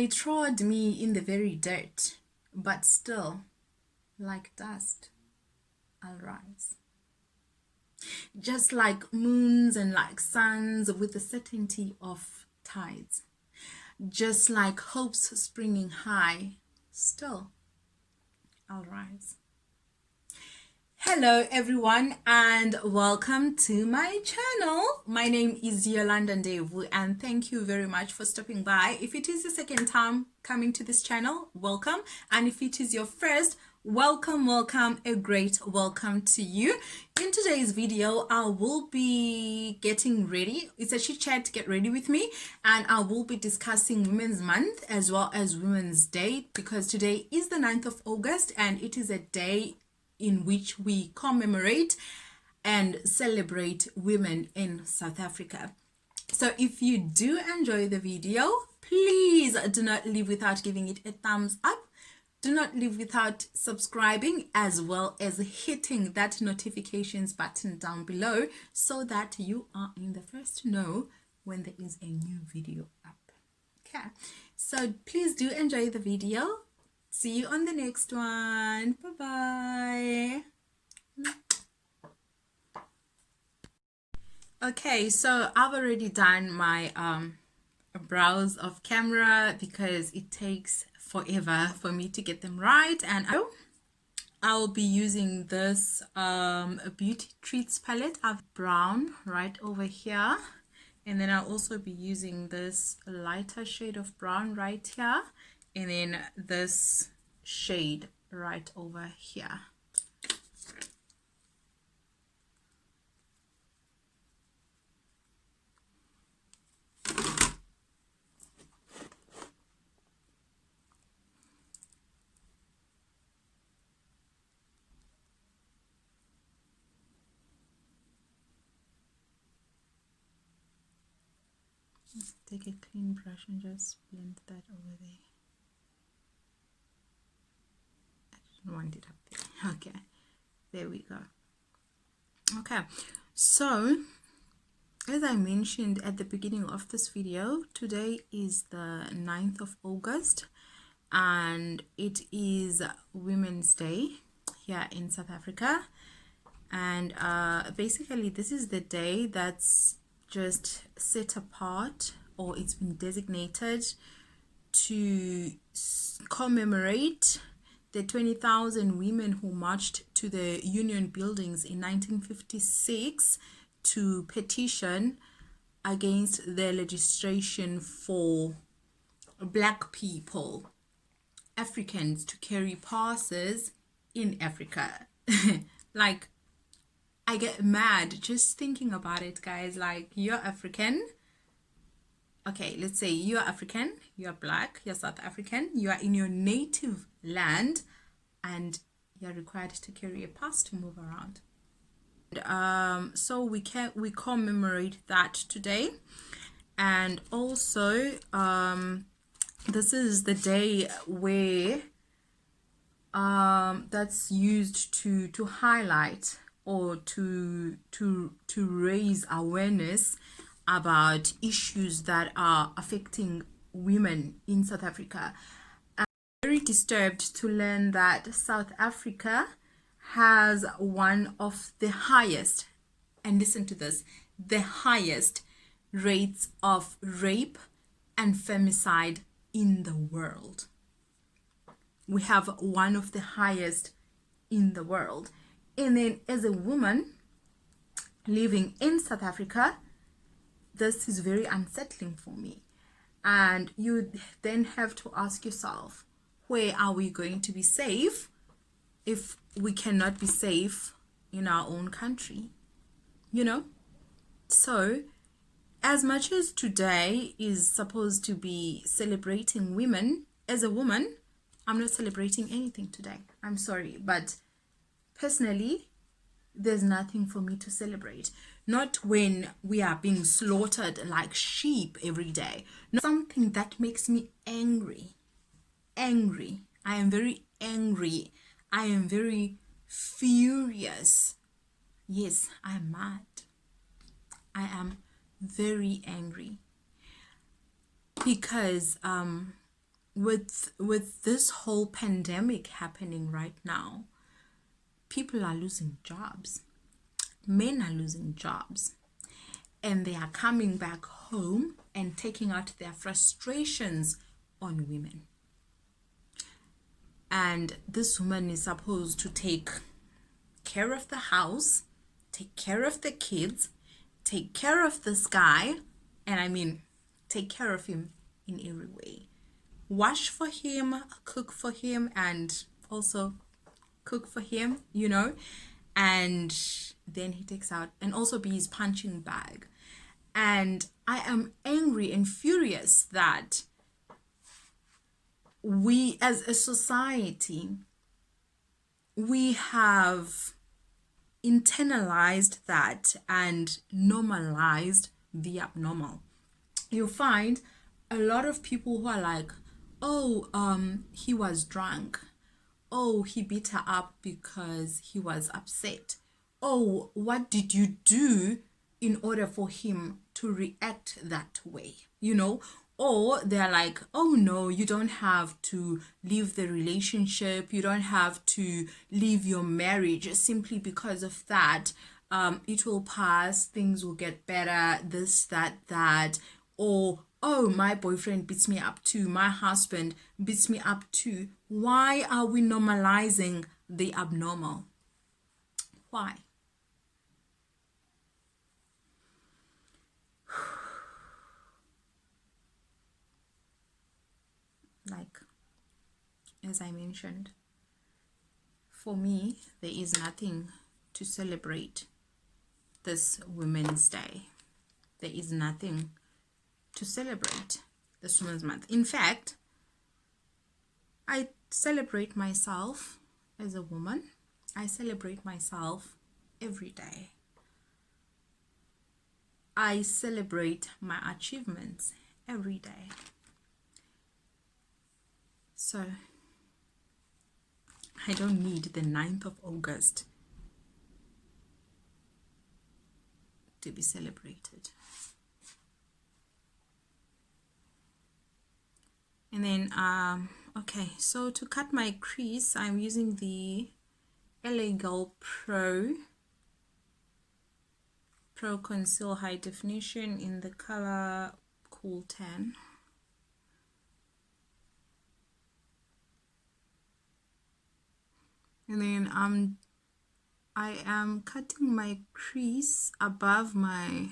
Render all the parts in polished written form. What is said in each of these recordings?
may trod me in the very dirt, but still, like dust, I'll rise. Just like moons and like suns with the certainty of tides. Just like hopes springing high, still, I'll rise. Hello everyone and welcome to my channel. My name is Yolandandevu and thank you very much for stopping by. If it is the second time coming to this channel, welcome, and if it is your first, welcome, a great welcome to you. In today's video I will be getting ready. It's a chit chat, get ready with me, and I will be discussing Women's Month as well as Women's Day, because today is the 9th of August and it is a day in which we commemorate and celebrate women in South Africa. So if you do enjoy the video, please do not leave without giving it a thumbs up. Do not leave without subscribing, as well as hitting that notifications button down below so that you are in the first to know when there is a new video up. Okay, so please do enjoy the video. See you on the next one. Bye-bye. Okay, so I've already done my brows off camera because it takes forever for me to get them right, and I'll be using this Beauty Treats palette. I've brown right over here, and then I'll also be using this lighter shade of brown right here, and then this shade right over here. Let's take a clean brush and just blend that over there. Want it up there. Okay, there we go. Okay, so as I mentioned at the beginning of this video, today is the 9th of August and it is Women's Day here in South Africa, and basically this is the day that's just set apart, or it's been designated to commemorate the 20,000 women who marched to the Union buildings in 1956 to petition against the legislation for Black people, Africans, to carry passes in Africa. Like, I get mad just thinking about it, guys. Like, you're African. Okay, let's say you're African, you're Black, you're South African, you are in your native land, and you're required to carry a pass to move around. So we commemorate that today, and also this is the day where that's used to highlight or to raise awareness about issues that are affecting women in South Africa. I'm very disturbed to learn that South Africa has one of the highest, and listen to this, the highest rates of rape and femicide in the world. We have one of the highest in the world. And then as a woman living in South Africa, this is very unsettling for me. And you then have to ask yourself, where are we going to be safe if we cannot be safe in our own country? You know? So, as much as today is supposed to be celebrating women, as a woman, I'm not celebrating anything today. I'm sorry, but personally, there's nothing for me to celebrate. Not when we are being slaughtered like sheep every day. Not something that makes me angry. Angry. I am very angry. I am very furious. Yes, I am mad. I am very angry because with this whole pandemic happening right now, people are losing jobs. Men are losing jobs, and they are coming back home and taking out their frustrations on women. And this woman is supposed to take care of the house, take care of the kids, take care of this guy, and I mean, take care of him in every way. Wash for him, cook for him, and also cook for him, you know, and then he takes out and also be his punching bag. And I am angry and furious that we as a society, we have internalized that and normalized the abnormal. You'll find a lot of people who are like, oh, he was drunk. Oh, he beat her up because he was upset. Oh, what did you do in order for him to react that way? You know? Or they're like, oh no, you don't have to leave the relationship. You don't have to leave your marriage simply because of that. It will pass. Things will get better. This, that. Or, oh, my boyfriend beats me up too. My husband beats me up too. Why are we normalizing the abnormal? Why? Like, as I mentioned, for me, there is nothing to celebrate this Women's Day. There is nothing to celebrate this Women's Month. In fact, I celebrate myself as a woman. I celebrate myself every day. I celebrate my achievements every day. So I don't need the 9th of August to be celebrated. And then, okay, so to cut my crease, I'm using the L.A Girl Pro Conceal High Definition in the color Cool Tan. And then I am cutting my crease above my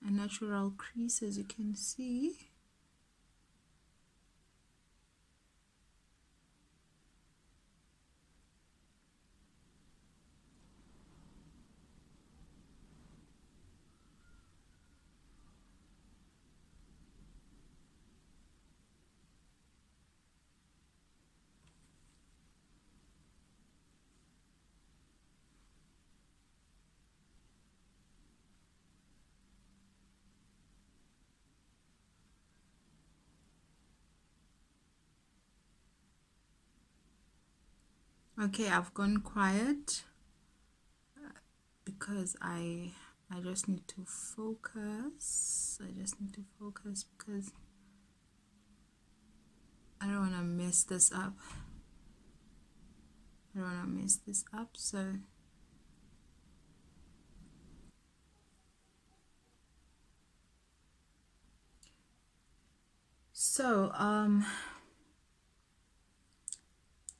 natural crease, as you can see. Okay, I've gone quiet because I just need to focus. I just need to focus because I don't want to mess this up. I don't want to mess this up, so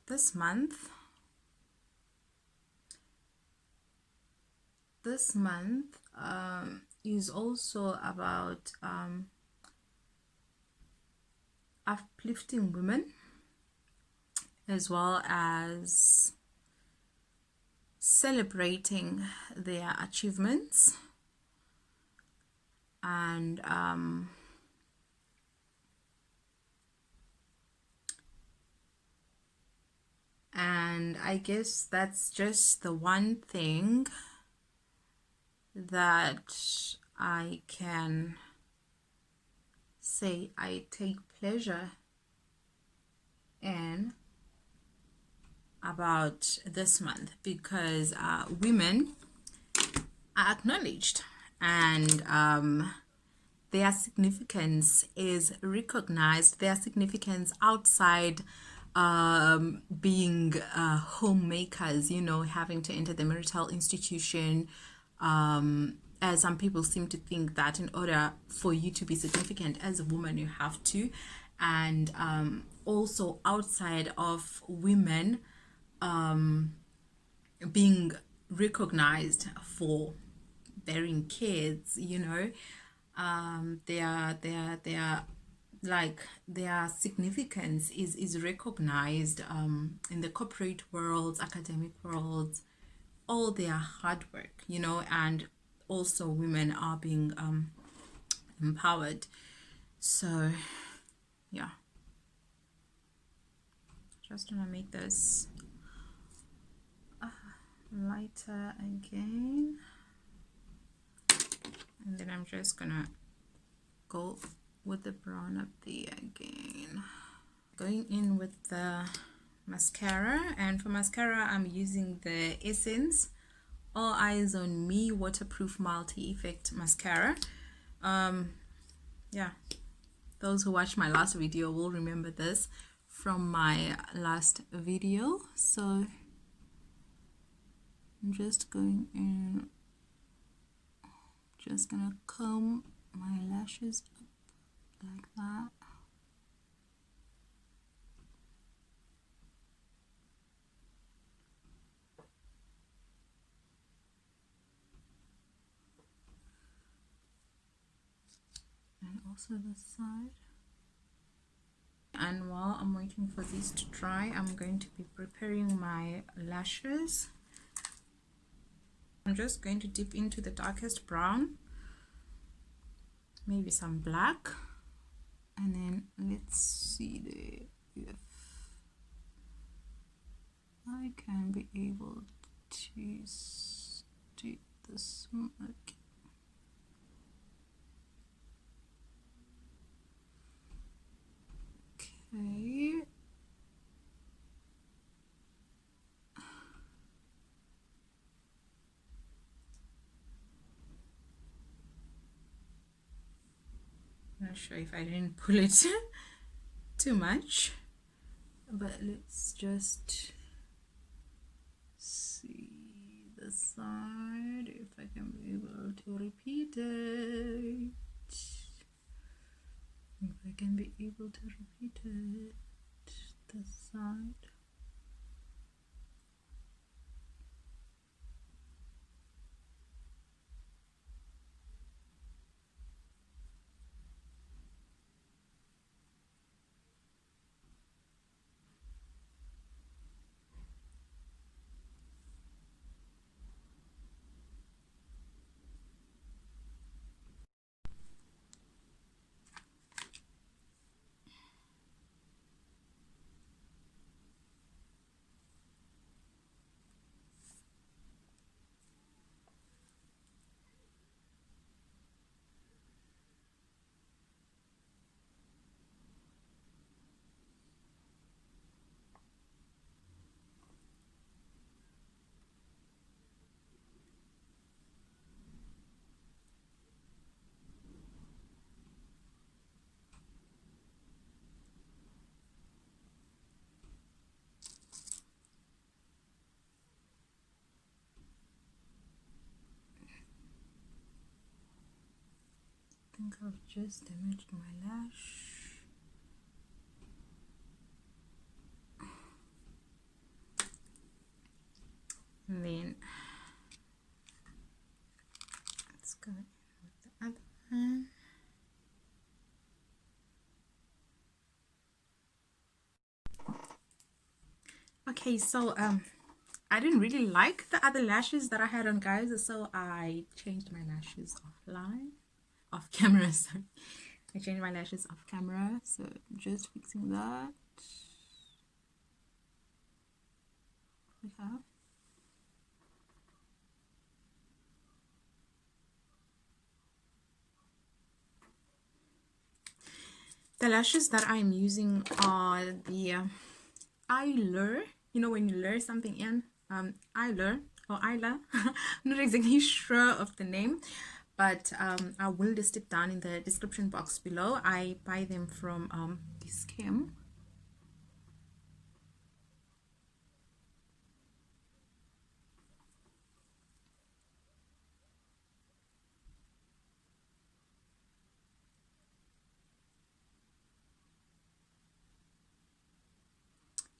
this month is also about uplifting women, as well as celebrating their achievements and I guess that's just the one thing that I can say I take pleasure in about this month, because women are acknowledged and their significance is recognized, their significance outside being homemakers, you know, having to enter the marital institution. As some people seem to think that in order for you to be significant as a woman, you have to. And also outside of women being recognized for bearing kids, you know, their significance is recognized in the corporate worlds, academic worlds, all their hard work, you know, and also women are being empowered. So yeah, just gonna make this lighter again, and then I'm just gonna go with the brown up there again. Going in with the mascara, and for mascara I'm using the Essence All Eyes on Me waterproof multi-effect mascara. Yeah, those who watched my last video will remember this from my last video. So I'm just going in, just gonna comb my lashes up like that. And also this side. And while I'm waiting for these to dry, I'm going to be preparing my lashes. I'm just going to dip into the darkest brown, maybe some black, and then let's see if I can be able to stick the smoke. Okay. Not sure if I didn't pull it too much, but let's just see the side if I can be able to repeat it. If I can be able to repeat it, this side. I think I've just damaged my lash. And then let's go in with the other one. Okay, so I didn't really like the other lashes that I had on, guys, so I changed my lashes off camera. Sorry, I changed my lashes off camera, so I'm just fixing that. We have the lashes that I'm using are the Eylure. You know when you lure something in, Eylure or Eylure. I'm not exactly sure of the name, but I will list it down in the description box below. I buy them from this Kim.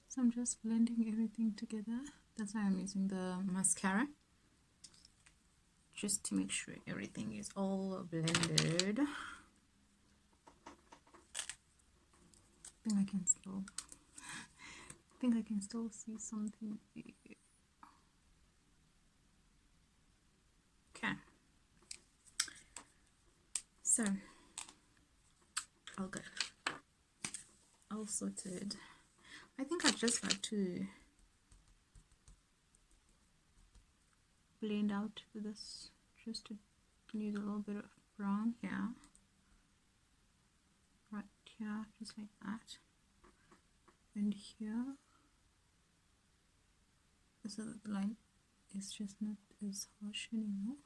So I'm just blending everything together. That's why I'm using the mascara, just to make sure everything is all blended. I think I can still see something here. Okay, so okay, all sorted. I think I just like to blend out with this, just to use a little bit of brown here, right here, just like that, and here, so that the line is just not as harsh anymore.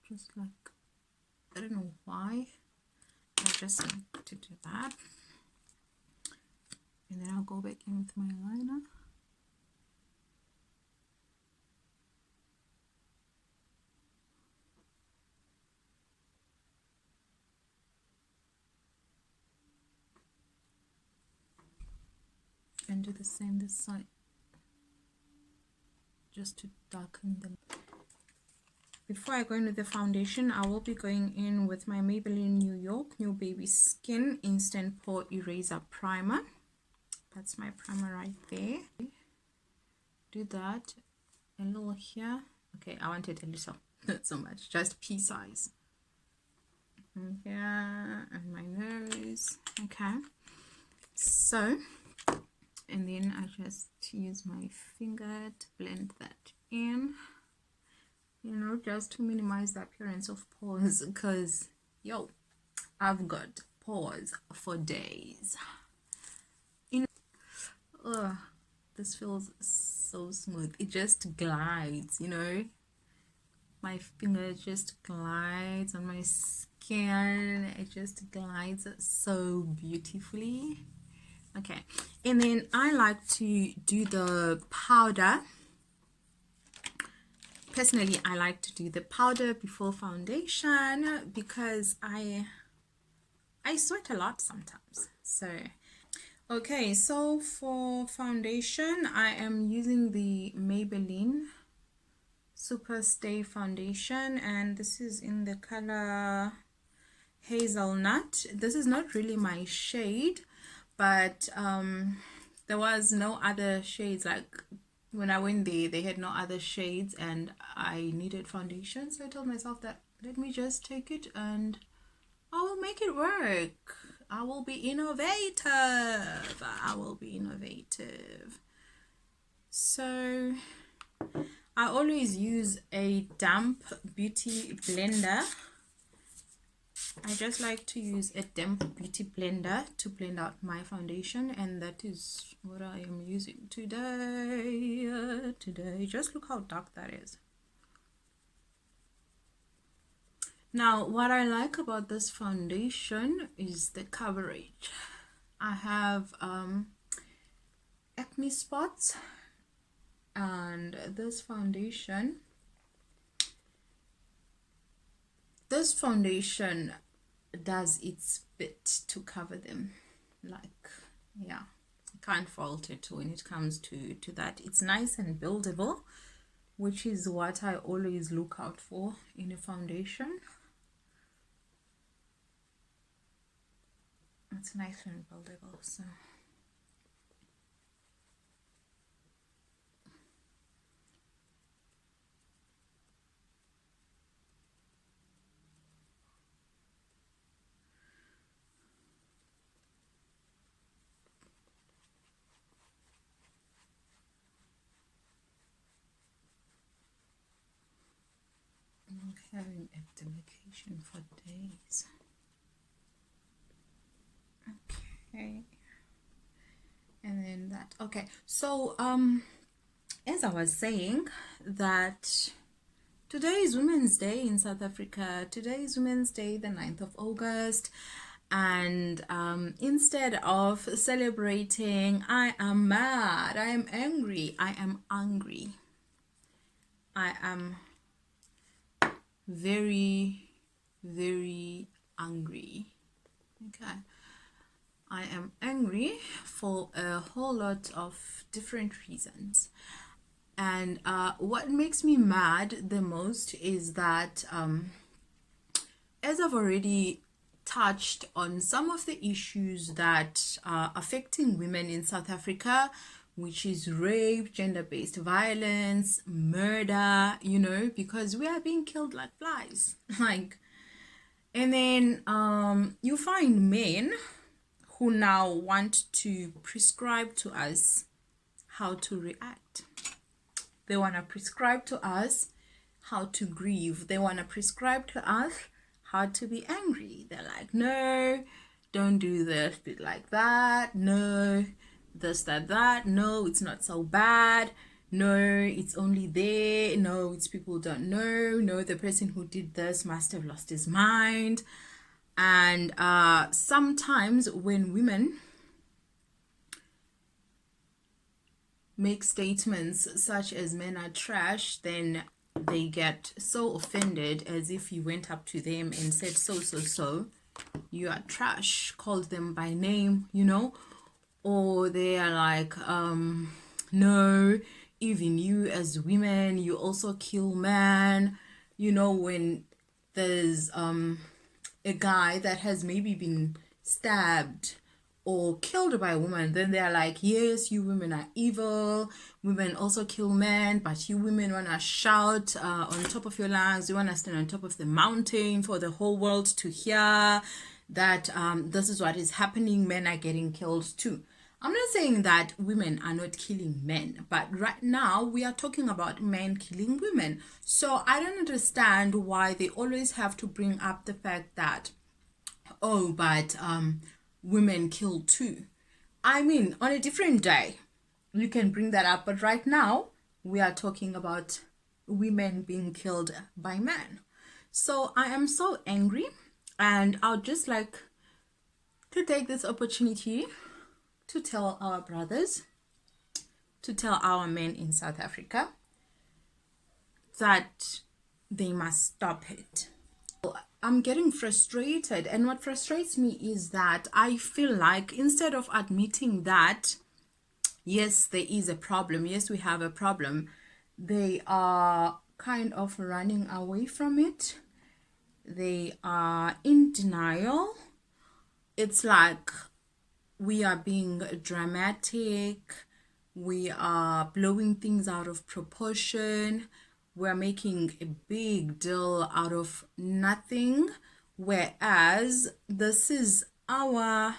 Just like, I don't know why, I just like to do that, and then I'll go back in with my liner. And do the same this side, just to darken them. Before I go in with the foundation, I will be going in with my Maybelline New York New Baby Skin Instant Pore Eraser Primer. That's my primer right there. Do that a little here. Okay, I wanted a little, not so much, just pea size. And here, and my nose. Okay, so, and then I just use my finger to blend that in, you know, just to minimize the appearance of pores, because yo, I've got pores for days. This feels so smooth. It just glides, you know, my finger just glides on my skin. It just glides so beautifully. Okay, and then I like to do the powder. Personally, I like to do the powder before foundation because I sweat a lot sometimes. So okay, so for foundation, I am using the Maybelline Super Stay Foundation, and this is in the color Hazelnut. This is not really my shade, but there was no other shades. Like when I went there, they had no other shades, and I needed foundation, so I told myself that let me just take it and I will make it work. I will be innovative. I will be innovative. So I always use a damp beauty blender. I just like to use a damp beauty blender to blend out my foundation, and that is what I am using today. Just look how dark that is. Now, what I like about this foundation is the coverage. I have acne spots, and this foundation does its bit to cover them. Like, yeah, can't fault it when it comes to that. It's nice and buildable, which is what I always look out for in a foundation. It's nice and buildable. So I'm having a demarcation for days. Okay, and then that. Okay, so as I was saying, that today is Women's Day in South Africa. Today is Women's Day, the 9th of August. And instead of celebrating, I am mad, I am angry, I am angry. I am very, very angry. Okay. I am angry for a whole lot of different reasons. And what makes me mad the most is that as I've already touched on some of the issues that are affecting women in South Africa, which is rape, gender-based violence, murder, you know, because we are being killed like flies. Like, and then you find men who now want to prescribe to us how to react. They want to prescribe to us how to grieve. They want to prescribe to us how to be angry. They're like, no, don't do this bit like that. No, this, that. No, it's not so bad. No, it's only there. No, it's people don't know. No, the person who did this must have lost his mind. And sometimes when women make statements such as men are trash, then they get so offended, as if you went up to them and said so you are trash, called them by name, you know, or they are like, no, even you as women, you also kill men, you know, when there's a guy that has maybe been stabbed or killed by a woman, then they're like, yes, you women are evil, women also kill men, but you women want to shout on top of your lungs, you want to stand on top of the mountain for the whole world to hear that this is what is happening, men are getting killed too. I'm not saying that women are not killing men, but right now we are talking about men killing women. So I don't understand why they always have to bring up the fact that, oh, but women kill too. I mean, on a different day, you can bring that up, but right now we are talking about women being killed by men. So I am so angry, and I would just like to take this opportunity to tell our brothers, to tell our men in South Africa that they must stop it. I'm getting frustrated, and what frustrates me is that I feel like instead of admitting that yes, there is a problem, yes, we have a problem, they are kind of running away from it. They are in denial. It's like we are being dramatic, we are blowing things out of proportion, we're making a big deal out of nothing, whereas this is our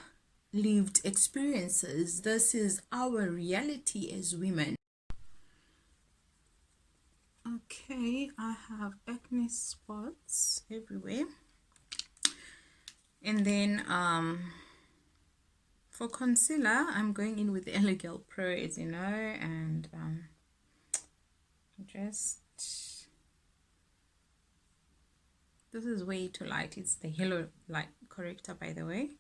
lived experiences, this is our reality as women. Okay, I have acne spots everywhere, and then for concealer, I'm going in with the L.A Girl Pro, as you know, and just, this is way too light. It's the yellow light corrector, by the way.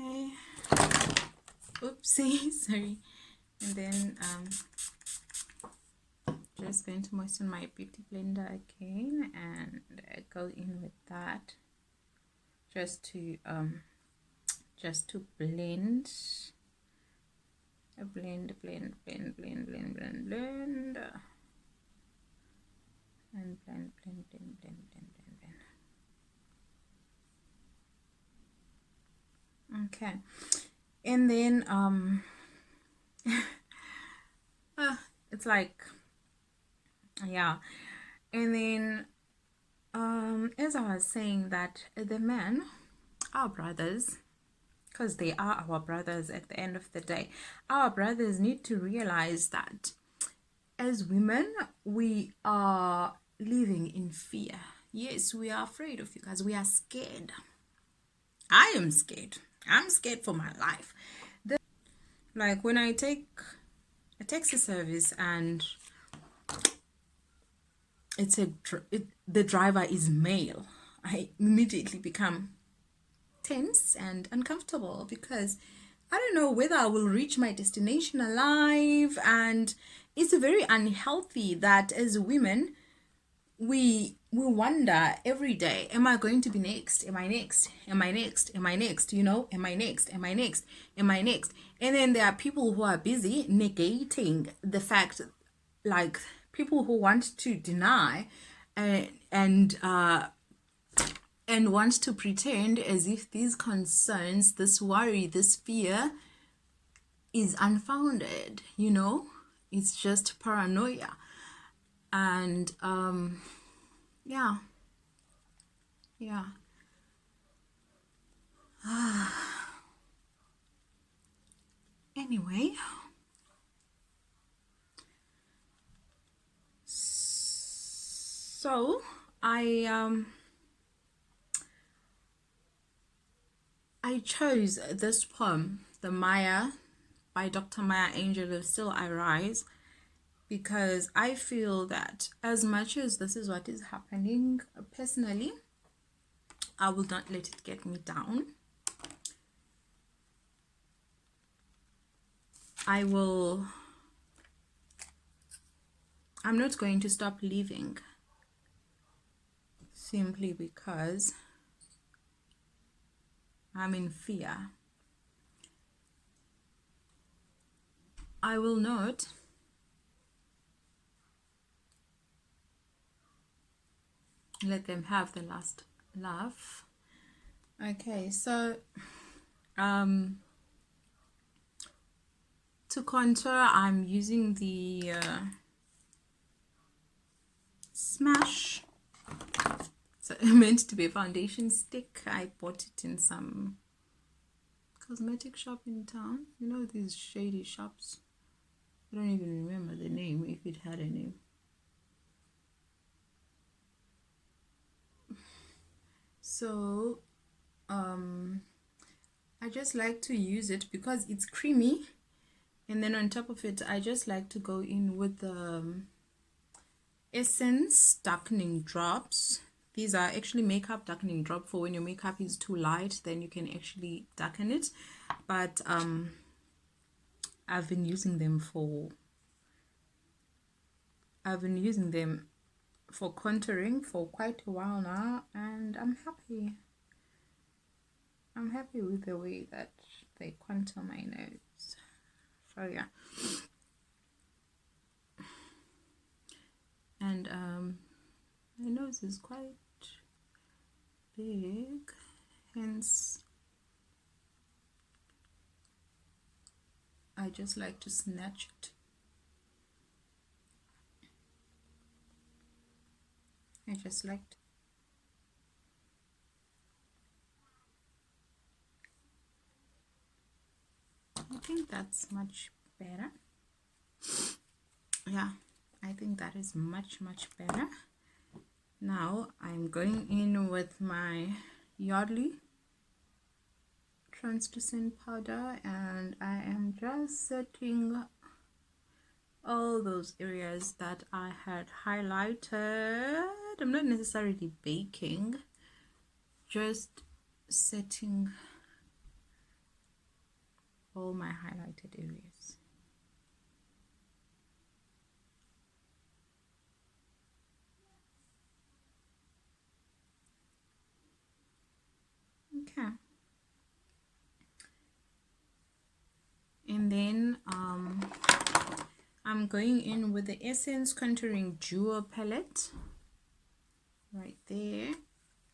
Okay, oopsie, sorry. And then just going to moisten my beauty blender again and go in with that just to blend, blend and blend. Okay, And then it's like, yeah. And then as I was saying, that the men, our brothers, because they are our brothers at the end of the day, our brothers need to realize that as women, we are living in fear. Yes, we are afraid of you guys. We are scared. I am scared. I'm scared for my life. Like when I take a taxi service and the driver is male, I immediately become tense and uncomfortable because I don't know whether I will reach my destination alive. And it's very unhealthy that as women we wonder every day, am I going to be next? Am I next? Am I next? Am I next? You know, am I next? Am I next? Am I next? And then there are people who are busy negating the fact, like people who want to deny and want to pretend as if these concerns, this worry, this fear is unfounded, you know, it's just paranoia. And yeah. Anyway, so I chose this poem, the Maya by Dr. Maya Angelou, Still I Rise, because I feel that as much as this is what is happening personally, I will not let it get me down. I'm not going to stop living simply because I'm in fear. I will not let them have the last laugh. Okay, so to contour, I'm using the Smash. So it meant to be a foundation stick. I bought it in some cosmetic shop in town. You know these shady shops. I don't even remember the name, if it had a name. So I just like to use it because it's creamy, and then on top of it I just like to go in with the Essence darkening drops. These are actually makeup darkening drop for when your makeup is too light, then you can actually darken it. But I've been using them for contouring for quite a while now, and I'm happy with the way that they contour my nose. So yeah. And my nose is quite big, hence I just like to snatch it. I think that's much better. Yeah, I think that is much better. Now I'm going in with my Yardley translucent powder, and I am just setting all those areas that I had highlighted. I'm not necessarily baking, just setting all my highlighted areas. Okay. And then I'm going in with the Essence Contouring Duo palette right there,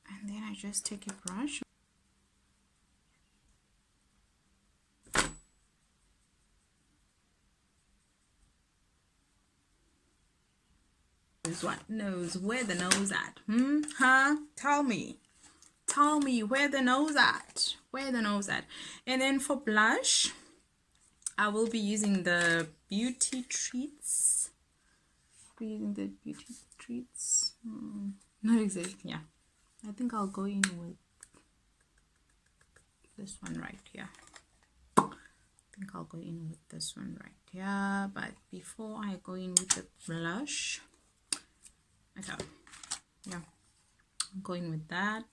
and then I just take a brush This one, nose. Where the nose at? Tell me where the nose at. Where the nose at? And then for blush, I will be using the Beauty Treats. Not exactly. Yeah, I think I'll go in with this one right here. I think I'll go in with this one right here. But before I go in with the blush, okay, yeah, I'm going with that.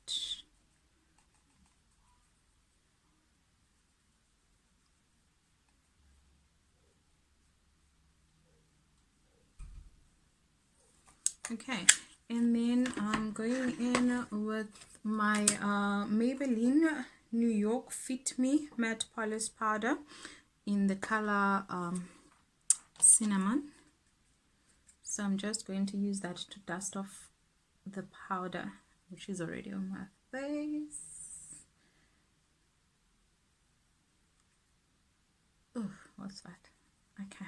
Okay, and then I'm going in with my Maybelline New York Fit Me Matte Polish Powder in the color Cinnamon. So I'm just going to use that to dust off the powder, which is already on my face. Oh, what's that? Okay.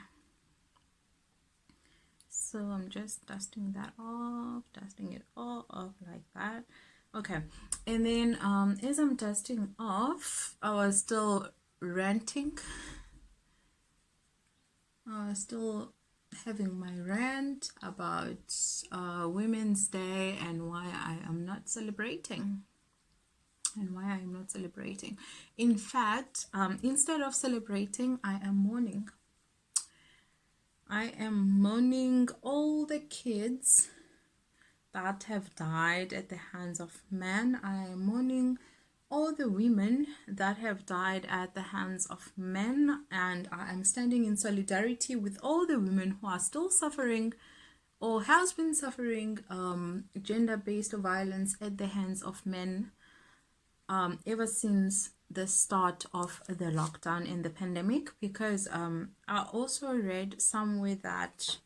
So I'm just dusting that off, dusting it all off like that. Okay, and then as I'm dusting off, I was still ranting. I was still having my rant about Women's Day and why I am not celebrating. In fact, instead of celebrating, I am mourning. I am mourning all the kids that have died at the hands of men. I am mourning all the women that have died at the hands of men, and I am standing in solidarity with all the women who are still suffering or has been suffering gender-based violence at the hands of men ever since the start of the lockdown and the pandemic, because I also read somewhere that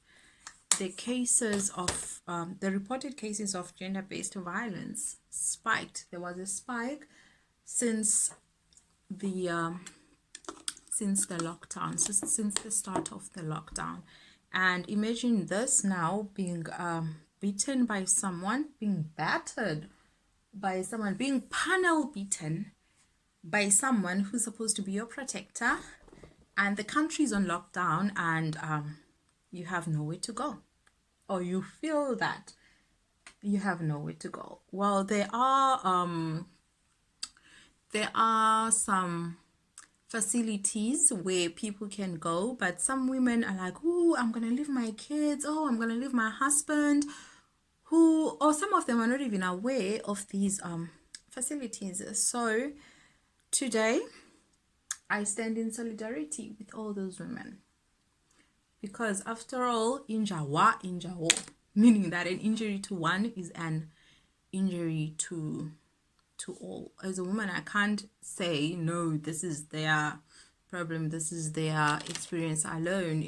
the cases of the reported cases of gender-based violence spiked. There was a spike since the lockdown, since the start of the lockdown. And imagine this now, being beaten by someone, being battered by someone, being panel beaten by someone who's supposed to be your protector, and the country's on lockdown, and you have nowhere to go, or you feel that you have nowhere to go. Well, there are some facilities where people can go, but some women are like, oh, I'm gonna leave my kids, oh, I'm gonna leave my husband, or some of them are not even aware of these facilities. So today I stand in solidarity with all those women, because after all, injawa, meaning that an injury to one is an injury to all. As a woman, I can't say, no, this is their problem, this is their experience alone.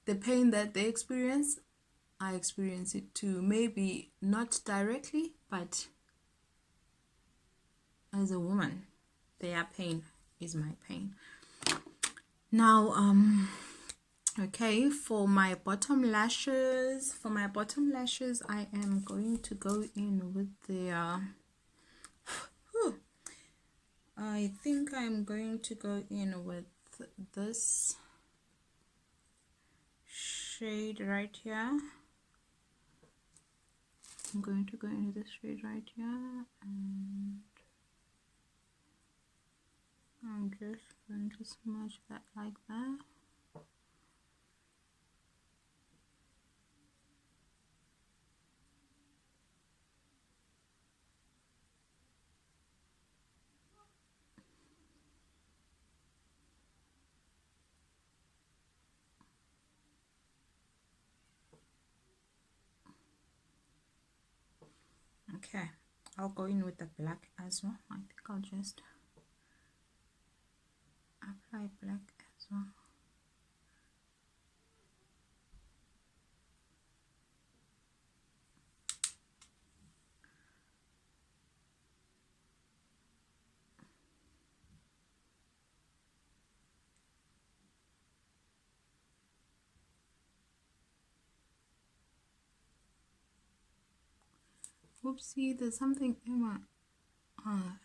The pain that they experience, I experience it too. Maybe not directly, but as a woman, their pain is my pain. Now, okay, for my bottom lashes, I am going to go in with the I think I'm going to go in with this shade right here. I'm going to go into this shade right here, and I'm just going to smudge that like that. Okay, I'll go in with the black as well. I think I'll just apply black as well. Oopsie, there's something in my eye.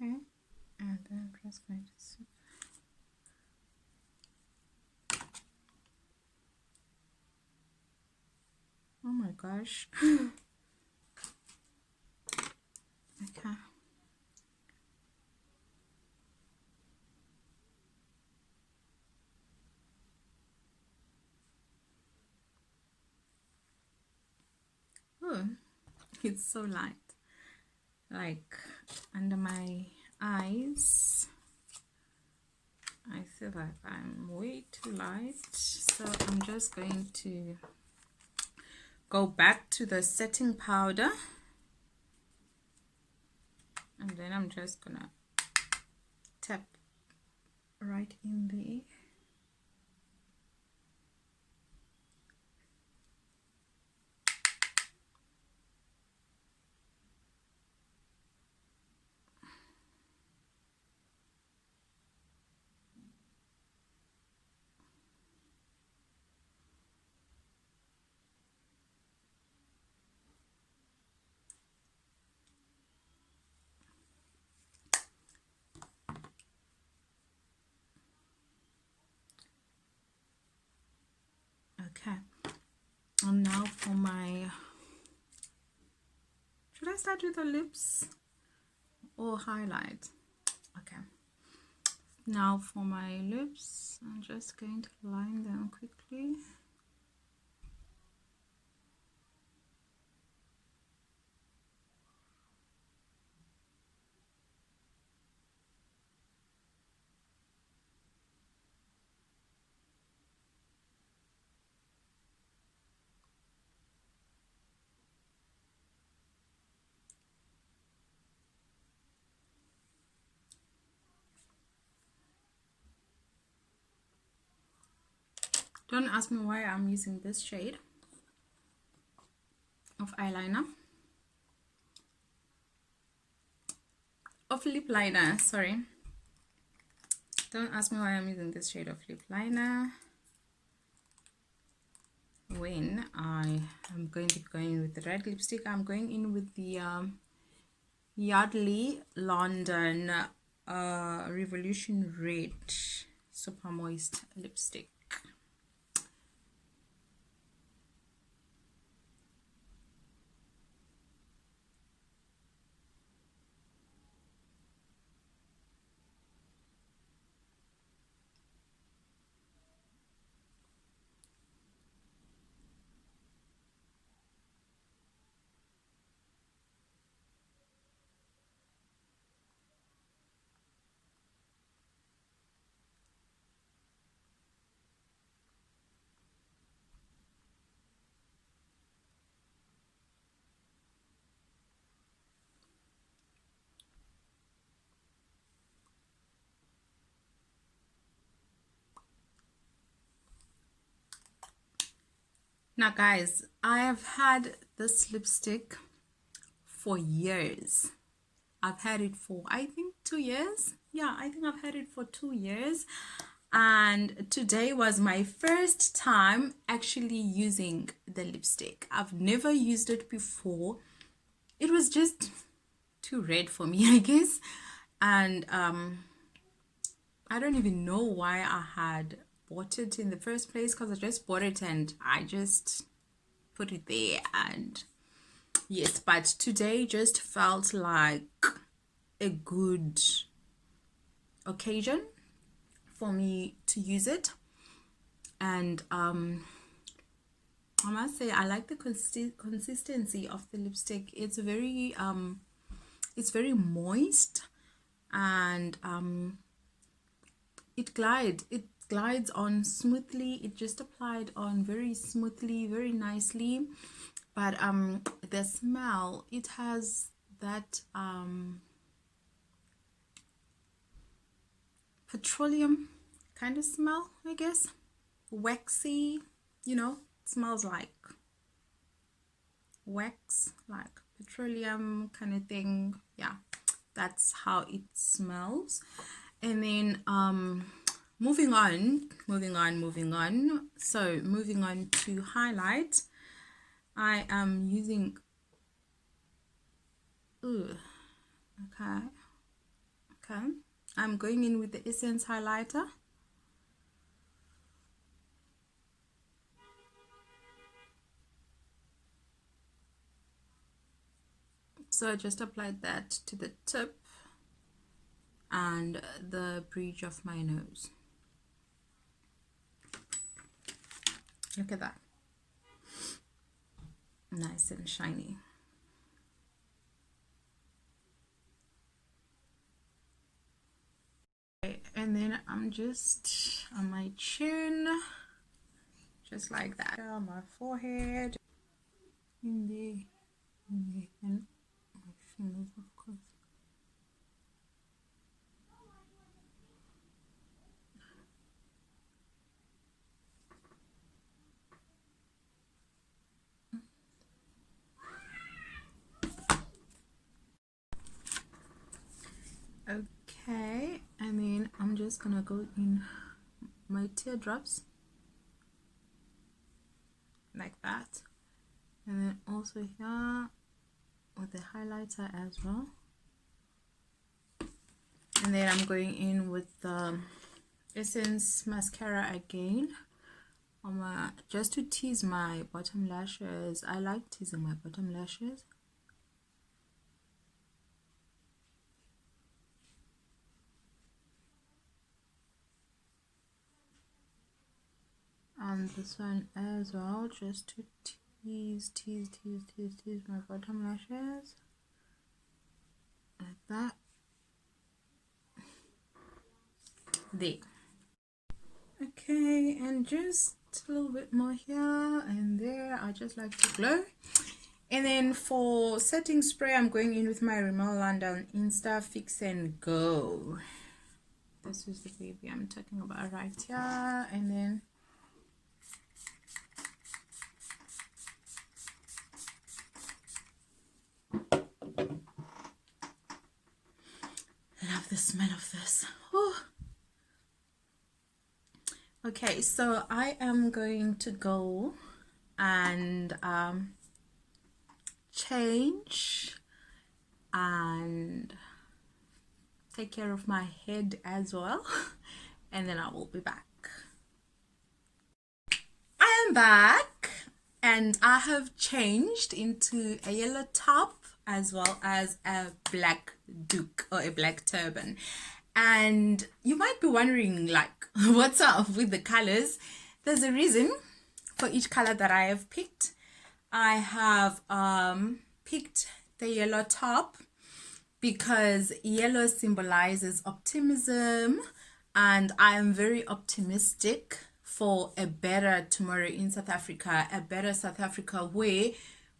Okay, and then I'm just going to oh my gosh. Okay. Oh, it's so light. Like under my eyes, I feel like I'm way too light. So I'm just going to go back to the setting powder. And then I'm just gonna tap right in there. Okay, and now for my, should I start with the lips or highlight? Okay, now for my lips, I'm just going to line them quickly. Don't ask me why I'm using this shade of eyeliner, of lip liner, sorry. Don't ask me why I'm using this shade of lip liner when I am going to be going with the red lipstick. I'm going in with the Yardley London Revolution Red Super Moist Lipstick. Now guys, I have had this lipstick for years. I've had it for, I think, 2 years. Yeah, I think I've had it for 2 years. And today was my first time actually using the lipstick. I've never used it before. It was just too red for me, I guess. And I don't even know why I had bought it in the first place, because I just bought it and I just put it there. And yes, but today just felt like a good occasion for me to use it. And I must say I like the consistency of the lipstick. It's very moist, and it glides on smoothly. It just applied on very smoothly, very nicely. But the smell, it has that petroleum kind of smell, I guess. Waxy, you know, it smells like wax, like petroleum kind of thing. Yeah, that's how it smells. And then moving on. So moving on to highlight, I am using okay, I'm going in with the Essence highlighter. So I just applied that to the tip and the bridge of my nose. Look at that, nice and shiny. And then I'm just on my chin, just like that, on my forehead, in there, and my fingers, of course. Okay, and then I'm just gonna go in my teardrops like that, and then also here with the highlighter as well. And then I'm going in with the Essence mascara again, just to tease my bottom lashes. I like teasing my bottom lashes. And this one as well, just to tease my bottom lashes like that. There. Okay, and just a little bit more here and there. I just like to glow. And then for setting spray, I'm going in with my Rimmel London Insta Fix and Go. This is the baby I'm talking about right here. And then I love the smell of this. Ooh. Okay, so I am going to go and change and take care of my head as well, and then I will be back. I am back, and I have changed into a yellow top as well as a black duke or a black turban. And you might be wondering, like, what's up with the colors? There's a reason for each color that I have picked. I have picked the yellow top because yellow symbolizes optimism, and I am very optimistic for a better tomorrow in South Africa, a better South Africa where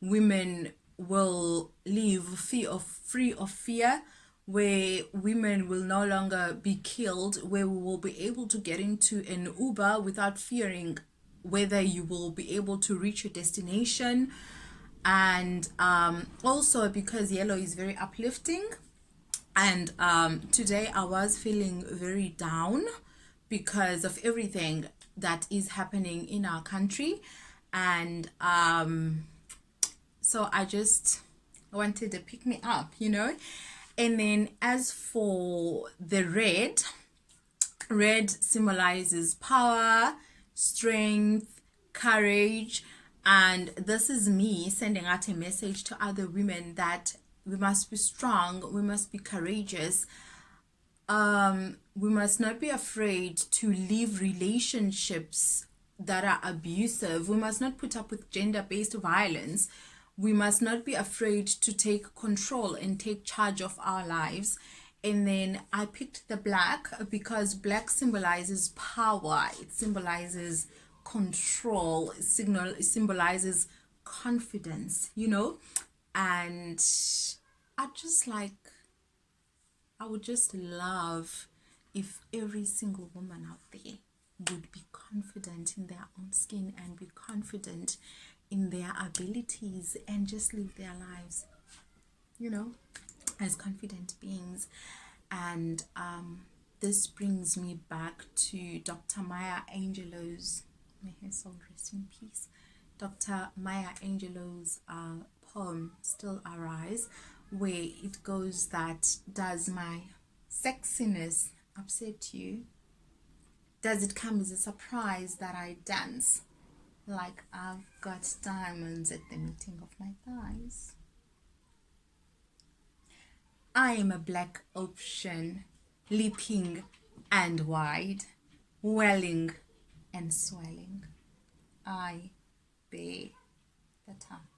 women will live free of fear, where women will no longer be killed, where we will be able to get into an Uber without fearing whether you will be able to reach your destination. And also because yellow is very uplifting. And today I was feeling very down because of everything that is happening in our country. And so I just wanted to pick me up, you know. And then as for the red symbolizes power, strength, courage. And this is me sending out a message to other women that we must be strong, we must be courageous, we must not be afraid to leave relationships that are abusive. We must not put up with gender-based violence. We must not be afraid to take control and take charge of our lives. And then I picked the black because black symbolizes power. It symbolizes control. It symbolizes confidence, you know. And I would just love if every single woman out there would be confident in their own skin and be confident in their abilities and just live their lives, you know, as confident beings. And this brings me back to Dr. Maya Angelou's, may her soul rest in peace, Dr. Maya Angelou's poem, Still Arise, where it goes that, does my sexiness upset you? Does it come as a surprise that I dance like I've got diamonds at the meeting of my thighs? I am a black ocean, leaping and wide, welling and swelling. I bear the tide.